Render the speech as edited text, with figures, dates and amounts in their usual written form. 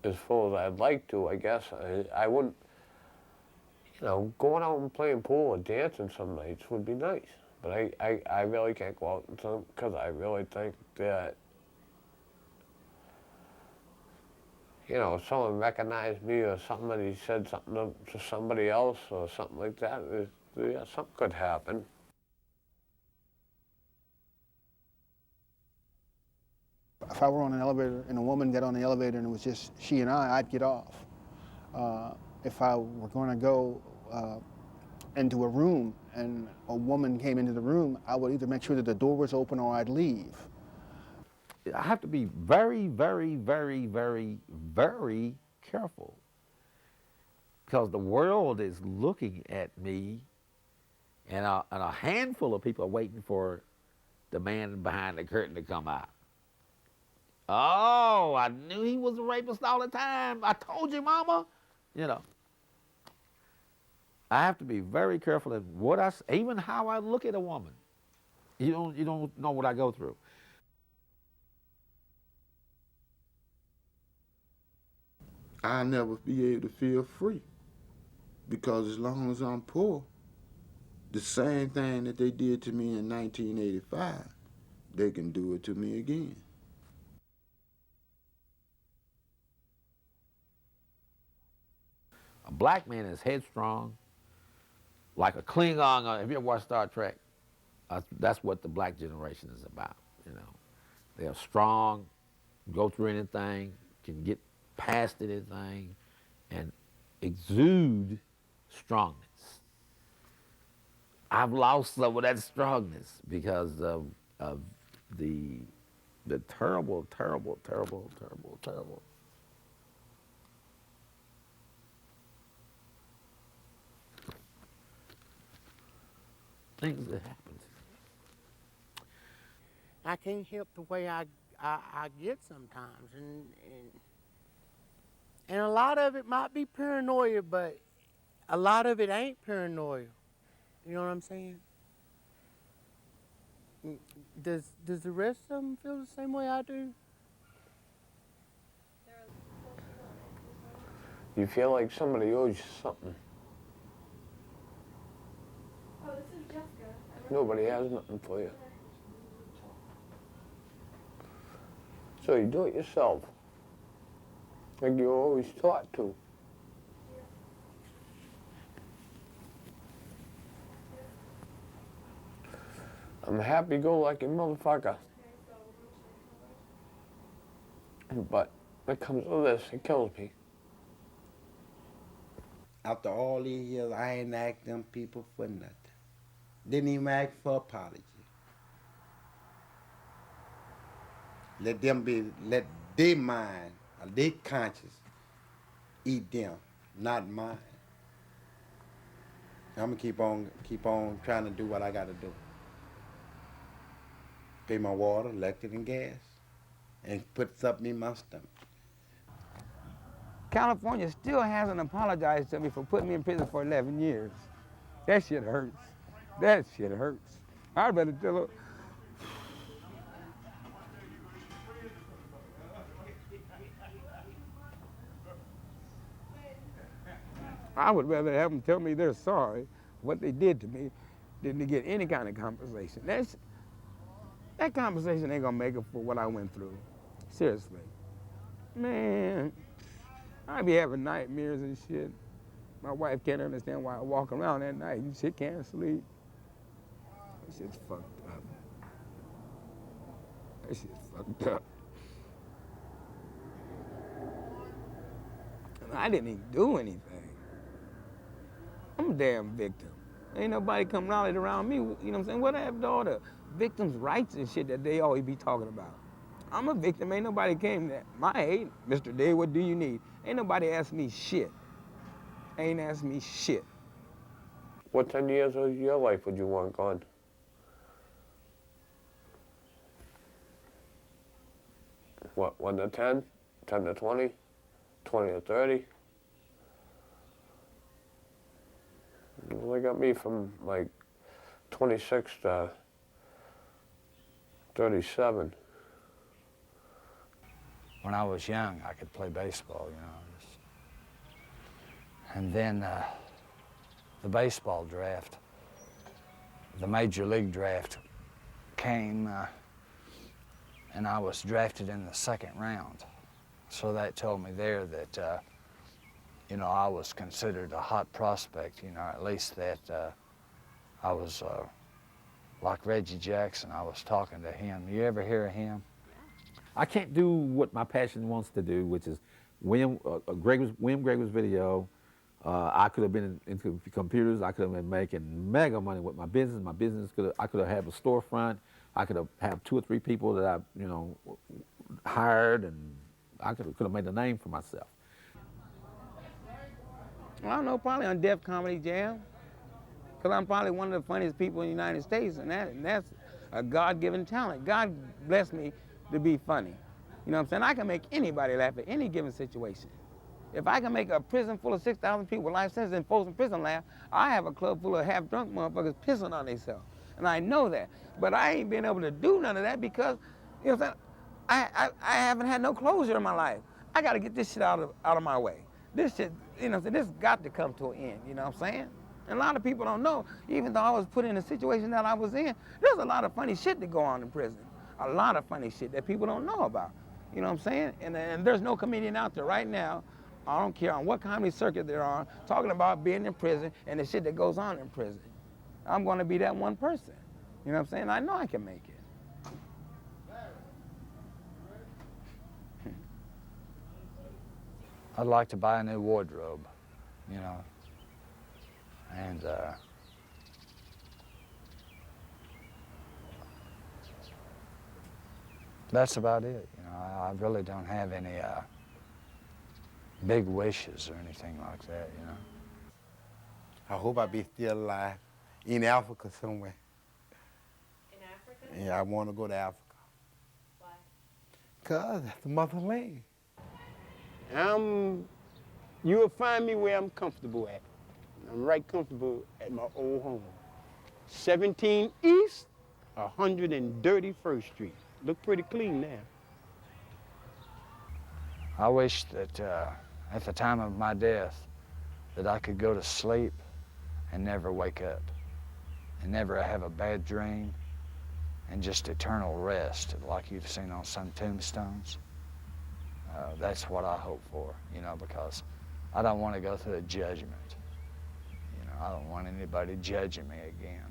as full as I'd like to, I guess. I wouldn't, you know, going out and playing pool or dancing some nights would be nice. But I really can't go out and some, because I really think that, you know, if someone recognized me or somebody said something to somebody else or something like that, yeah, something could happen. If I were on an elevator and a woman got on the elevator and it was just she and I'd get off. If I were going to go into a room and a woman came into the room, I would either make sure that the door was open or I'd leave. I have to be very, very, very, very, very careful because the world is looking at me, and a handful of people are waiting for the man behind the curtain to come out. Oh, I knew he was a rapist all the time. I told you, mama. You know, I have to be very careful in what I say, even how I look at a woman. You don't know what I go through. I'll never be able to feel free because as long as I'm poor, the same thing that they did to me in 1985, they can do it to me again. A black man is headstrong, like a Klingon. If you ever watched Star Trek, that's what the black generation is about. You know, they are strong, go through anything, can get past anything, and exude strongness. I've lost some of that strongness because of the terrible, terrible, terrible, terrible, terrible things that happen. I can't help the way I get sometimes, and a lot of it might be paranoia, but a lot of it ain't paranoia. You know what I'm saying? Does the rest of them feel the same way I do? You feel like somebody owes you something. Oh, this is Jessica. Nobody has nothing for you. So you do it yourself, like you're always taught to. I'm a happy-go-lucky motherfucker. But when it comes to this, it kills me. After all these years, I ain't asked them people for nothing. Didn't even ask for apology. Let their mind, or their conscience, eat them, not mine. I'm gonna keep on trying to do what I gotta do. Pay my water, electric, and gas, and put something in my stomach. California still hasn't apologized to me for putting me in prison for 11 years. That shit hurts. That shit hurts. I'd rather tell her. I would rather have them tell me they're sorry for what they did to me than to get any kind of compensation. That compensation ain't gonna make up for what I went through. Seriously. Man, I be having nightmares and shit. My wife can't understand why I walk around at night and shit can't sleep. That shit's fucked up. That shit's fucked up. I didn't even do anything. I'm a damn victim. Ain't nobody come rallied around me, you know what I'm saying? What happened to all the victims' rights and shit that they always be talking about? I'm a victim, ain't nobody came to my aid. Mr. Day, what do you need? Ain't nobody asked me shit. Ain't asked me shit. What 10 years of your life would you want gone? What, 1 to 10? 10 to 20? 20 to 30? Well, they got me from like 26 to 37. when I was young, I could play baseball, you know. And then the baseball draft, the major league draft came, and I was drafted in the 2nd round. So that told me there that, you know, I was considered a hot prospect, you know, at least that I was like Reggie Jackson. I was talking to him. You ever hear of him? I can't do what my passion wants to do, which is William Gregory's video. I could have been into computers. I could have been making mega money with my business. I could have had a storefront. I could have 2 or 3 people that I, you know, hired, and I could have made a name for myself. I don't know, probably on Def Comedy Jam, because I'm probably one of the funniest people in the United States, and that's a God-given talent. God blessed me to be funny. You know what I'm saying? I can make anybody laugh at any given situation. If I can make a prison full of 6,000 people with life sentence and folks in prison laugh, I have a club full of half-drunk motherfuckers pissing on themselves. And I know that. But I ain't been able to do none of that because, you know what I'm saying, I haven't had no closure in my life. I got to get this shit out of my way. This shit, you know what I'm saying, this got to come to an end, you know what I'm saying? And a lot of people don't know, even though I was put in the situation that I was in, there's a lot of funny shit that go on in prison. A lot of funny shit that people don't know about. You know what I'm saying? And there's no comedian out there right now, I don't care on what comedy circuit they're on, talking about being in prison and the shit that goes on in prison. I'm gonna be that one person. You know what I'm saying? I know I can make it. I'd like to buy a new wardrobe, you know, and that's about it. You know, I really don't have any big wishes or anything like that, you know. I hope I be still alive in Africa somewhere. In Africa? Yeah, I want to go to Africa. Why? Because that's the motherland. You'll find me where I'm comfortable at. I'm right comfortable at my old home. 17 East, 131st Street. Look pretty clean now. I wish that at the time of my death that I could go to sleep and never wake up and never have a bad dream and just eternal rest like you've seen on some tombstones. That's what I hope for, you know, because I don't want to go through a judgment. You know, I don't want anybody judging me again.